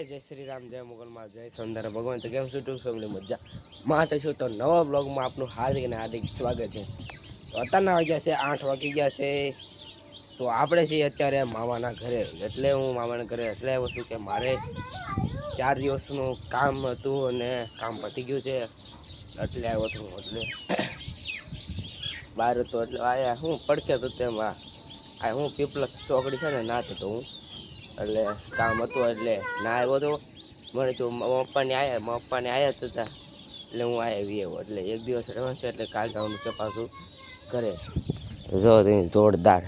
જય શ્રી રામ, જય મોગલમાં, જય સંદાર ભગવાન. તો કેમ છું ટુ ફેમિલી મજા માં થશું. તો નવા બ્લોગમાં આપનું હાર્દિક અને હાર્દિક સ્વાગત છે. તો અત્યારના વાગ્યા છે 8 વાગી ગયા છે. તો આપણે છીએ અત્યારે મામાના ઘરે. એટલે હું મામાના ઘરે એટલે આવ્યો છું કે મારે 4 દિવસનું કામ હતું અને કામ પતી ગયું છે. એટલે આવ્યો છું. એટલે બહાર હતો એટલે આયા હું પડખે તો તેમાં આ હું પીપલક ચોકડી છે ને ના તો હું એટલે કામ હતું એટલે ના આવ્યો તો મને તો પપ્પાને આવ્યા હતા એટલે હું આવી આવ્યો. એટલે એક દિવસ રહેવાનું છે એટલે કાલ જવાનું છે પાછું ઘરે. જો જોરદાર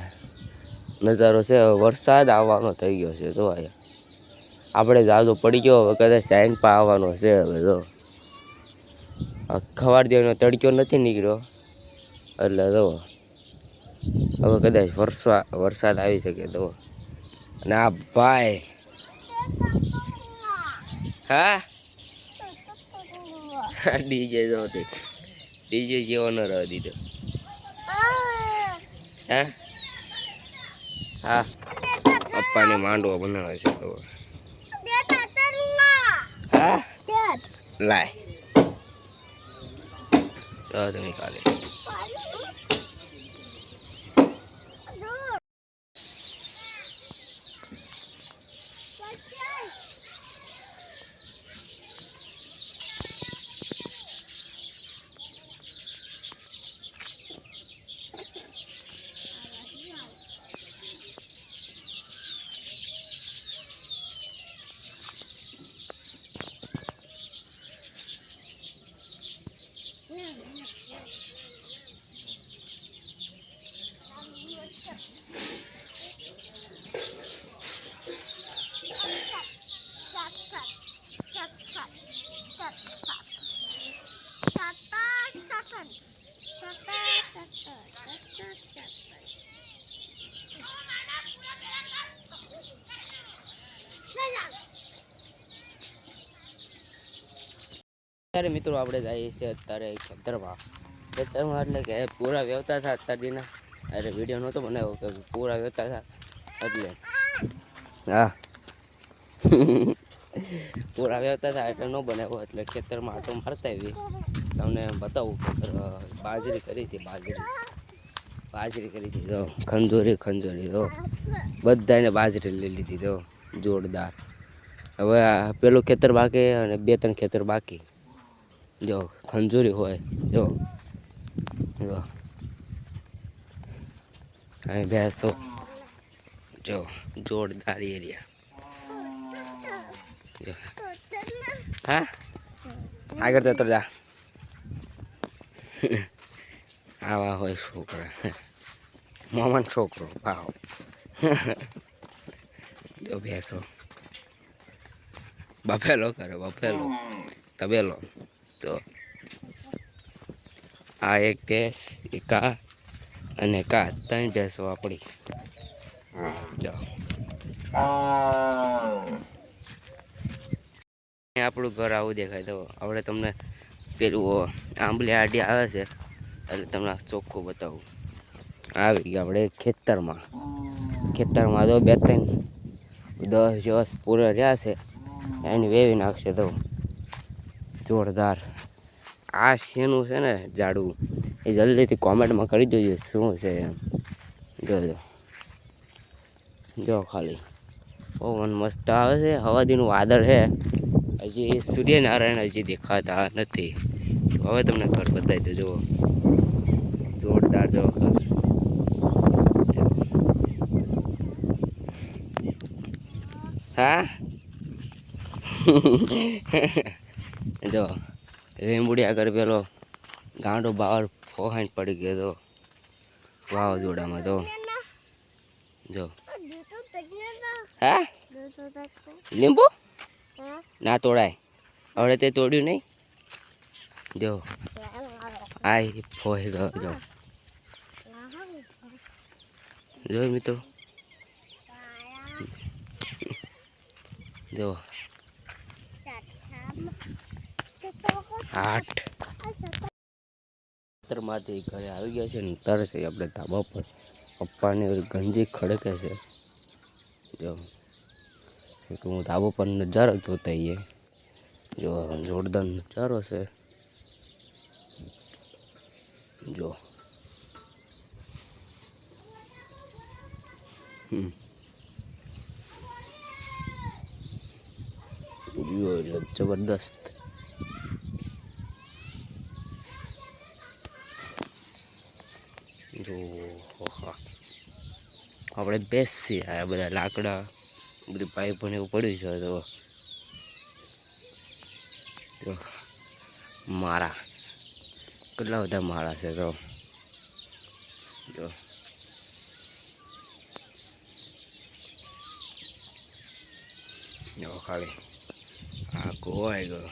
નજારો છે. વરસાદ આવવાનો થઈ ગયો છે. જો અહીંયા આપણે જાદુ પડી ગયો. હવે કદાચ સાઈન પા આવવાનો છે. હવે જો ખવાર દેવાનો તડક્યો નથી નીકળ્યો એટલે જો હવે કદાચ વરસાદ આવી શકે. તો અને આ ભાઈ હા ડીજે જો ડીજે જેવો ન રહે દીધો. હા હા પપ્પાને માંડવો બનાવે છે. તો હા લાય તમે કાલે અત્યારે મિત્રો આપણે જઈએ છીએ અત્યારે ખેતરમાં એટલે કે પૂરા વ્યવતા હતા અત્યારના. અરે વિડીયો નહોતો બનાવ્યો કે પૂરા વ્યવતા હતા એટલે હા પૂરા વ્યવતા હતા એટલે ન બનાવ્યો. એટલે ખેતરમાં આટો મારતા આવી તમને બતાવું. બાજરી કરી હતી બાજરી કરી હતી. જો ખંજોરી જો બધાને બાજરી લઈ લીધી. જો જોરદાર. હવે પેલું ખેતર બાકી અને 2-3 ખેતર બાકી. જો ખંજૂરી હોય જો અહીં ભેંસો જો જોરદાર એરિયા. હા આગળ જતો જા. આવા હોય છોકરા મામાનો છોકરો ભાવ. જો ભેંસો બફેલો કરે તબેલો. તો આ એક ભેંસ કા અને કા 3 ભેંસો આપણી. જો આપણું ઘર આવું દેખાય. તો આપણે તમને પેલું આંબલી આડી આવે છે એટલે તમને ચોખ્ખું બતાવું. આવી ગયા આપણે ખેતરમાં તો 2-3 10 દિવસ પૂરા રહ્યા છે એની વેવી નાખશે. તો જોરદાર. આ શેનું છે ને ઝાડવું એ જલ્દીથી કોમેન્ટમાં કરી દેજો શું છે એમ. જો ખાલી પવન મસ્ત આવે છે. હવાદીનું વાદળ છે. હજી સૂર્યનારાયણ હજી દેખાતા નથી. હવે તમને ઘર બતાવી દો. જુઓ જોરદાર. જો હા જો લીંબુડી આગળ પેલો ગાંડો બહાર ફોહાઈને પડી ગયો તો વાવાઝોડામાં. તો જો હા લીંબુ ના તોડાય. હવે તે તોડ્યું નહીં. જો આ ફોહી ગયો. જો મિત્રો જો માંથી ઘરે આવી ગયા છે ને તરસે આપણે ધાબા પર પપ્પાની ગંજી ખડકે છે. જો કે હું ધાબો પર નજારો જોતા આવીએ. જો જોરદાર નજારો છે. જો જબરદસ્ત. જો આપણે બેસી આ બધા લાકડા બધી પાઇપ પણ એવું પડ્યું છે. તો મારા કેટલા બધા માળા છે. તો જો ખાલી આ ગોવાઈ ગયો.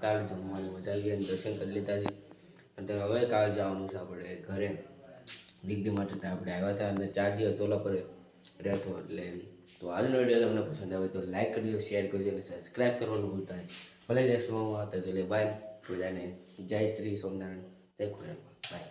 કાલે જમવાની મજા આવી અને દર્શન કરી લીધા છે. અને હવે કાલે જવાનું છે આપણે ઘરે ડિગ્રી માટે. તો આપણે આવ્યા હતા અને 4 દિવસ ઓલા પર રહેતો એટલે. તો આજનો વિડીયો તમને પસંદ આવે તો લાઈક કરજો, શેર કરજો અને સબસ્ક્રાઈબ કરવાનું ભૂલતા નહીં. ભલે લેશું હતા તો બાય બધાને. જય શ્રી સોમનારાયણ, જય ખોડિયાર. બાય.